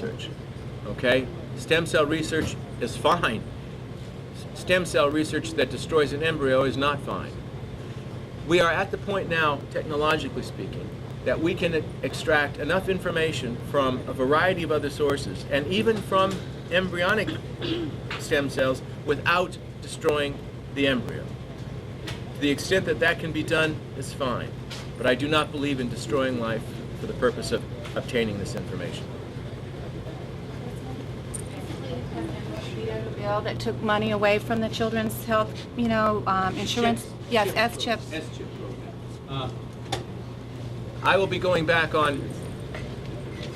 research. Okay? Stem cell research is fine. Stem cell research that destroys an embryo is not fine. We are at the point now, technologically speaking, that we can extract enough information from a variety of other sources, and even from embryonic stem cells, without destroying the embryo. To the extent that that can be done is fine, but I do not believe in destroying life for the purpose of obtaining this information. Bill that took money away from the children's health, insurance. CHIPS. Yes, CHIPS S-CHIP. S-chip program. I will be going back on,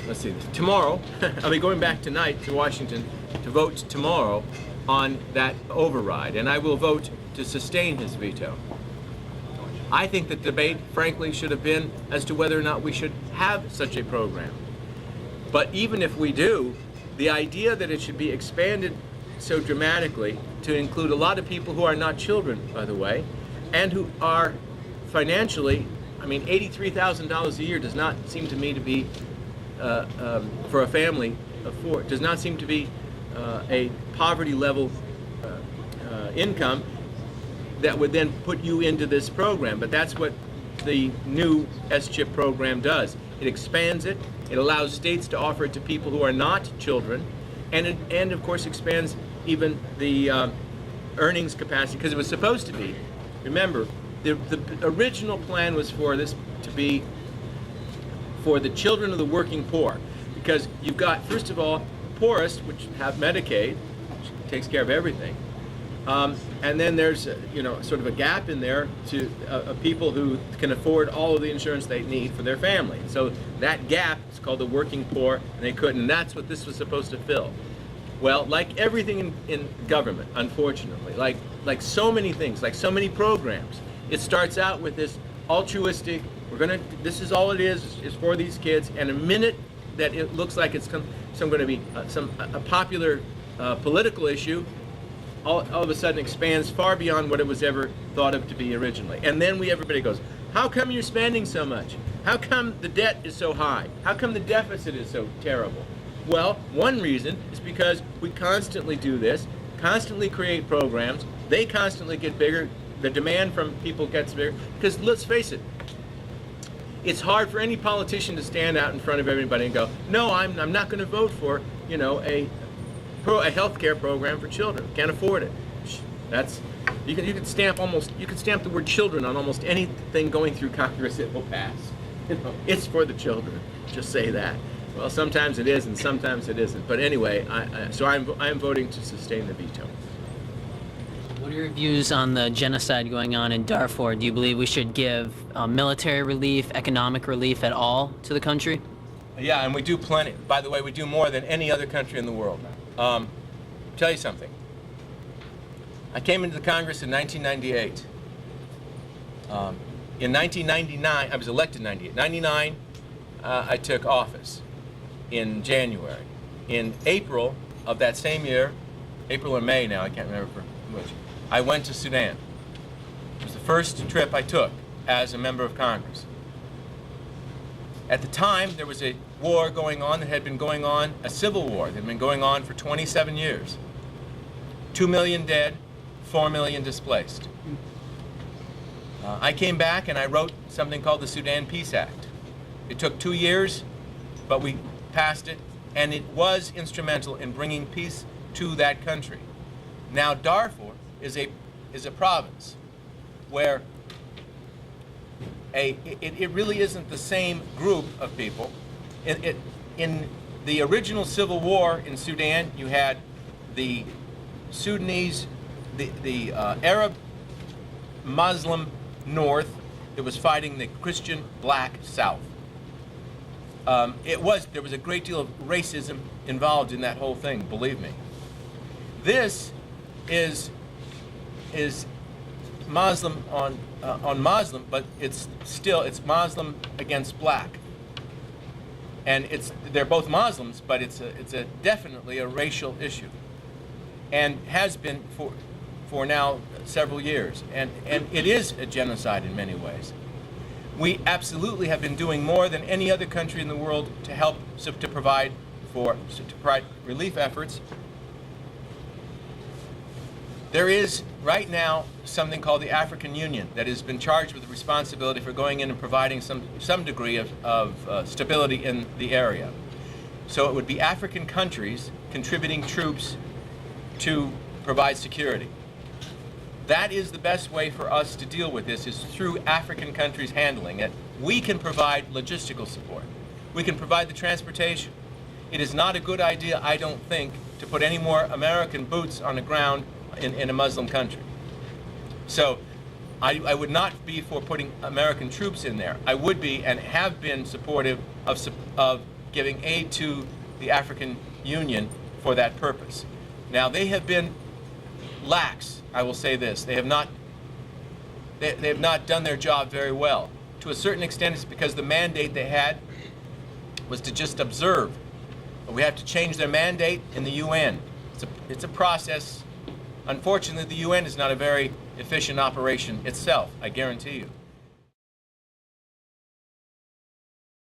let's see, tomorrow. I'll be going back tonight to Washington to vote tomorrow on that override, and I will vote to sustain his veto. I think the debate, frankly, should have been as to whether or not we should have such a program. But even if we do, the idea that it should be expanded so dramatically to include a lot of people who are not children, by the way, and who are financially, I mean, $83,000 a year does not seem to me to be, for a family of four, does not seem to be a poverty level income that would then put you into this program. But that's what the new S-chip program does. It expands it. It allows states to offer it to people who are not children, and of course expands even the earnings capacity, because it was supposed to be, remember, the original plan was for this to be for the children of the working poor, because you've got, first of all, poorest, which have Medicaid, which takes care of everything, and then there's sort of a gap in there to people who can afford all of the insurance they need for their family. So that gap is called the working poor, and they couldn't, and that's what this was supposed to fill. Well, like everything in government, unfortunately, like so many things, like so many programs, it starts out with this altruistic, this is all it is for these kids, and the minute that it looks like it's going to be a popular political issue, all of a sudden expands far beyond what it was ever thought of to be originally. And then everybody goes, how come you're spending so much? How come the debt is so high? How come the deficit is so terrible? Well, one reason is because we constantly do this, constantly create programs, they constantly get bigger, the demand from people gets bigger, because let's face it, it's hard for any politician to stand out in front of everybody and go, no, I'm not going to vote for, a health care program for children. Can't afford it. That's, you can stamp the word children on almost anything going through Congress. It will pass. It's for the children. Just say that. Well, sometimes it is, and sometimes it isn't. But anyway, I'm voting to sustain the veto. What are your views on the genocide going on in Darfur? Do you believe we should give military relief, economic relief at all to the country? Yeah, and we do plenty. By the way, we do more than any other country in the world. Tell you something. I came into the Congress in 1998. In 1999, I was elected in 98. 99, I took office in January. In April of that same year, April or May now, I can't remember for which, I went to Sudan. It was the first trip I took as a member of Congress. At the time, there was a war going on that had been going on, a civil war that had been going on for 27 years. 2 million dead, 4 million displaced. I came back and I wrote something called the Sudan Peace Act. It took 2 years, but we passed it, and it was instrumental in bringing peace to that country. Now Darfur is a province where it really isn't the same group of people. In the original civil war in Sudan, you had the Sudanese, the Arab Muslim North that was fighting the Christian black South. There was a great deal of racism involved in that whole thing, believe me. This is Muslim on Muslim, but it's Muslim against black, and they're both Muslims, but it's definitely a racial issue, and has been for now several years, and it is a genocide in many ways. We absolutely have been doing more than any other country in the world to help to provide to provide relief efforts. There is right now something called the African Union that has been charged with the responsibility for going in and providing some degree of stability in the area. So it would be African countries contributing troops to provide security. That is the best way for us to deal with this, is through African countries handling it. We can provide logistical support. We can provide the transportation. It is not a good idea, I don't think, to put any more American boots on the ground in a Muslim country. So I would not be for putting American troops in there. I would be and have been supportive of giving aid to the African Union for that purpose. Now, they have been lax, I will say this. They have not done their job very well. To a certain extent, it's because the mandate they had was to just observe. But we have to change their mandate in the UN. It's a process. Unfortunately, the UN is not a very efficient operation itself, I guarantee you.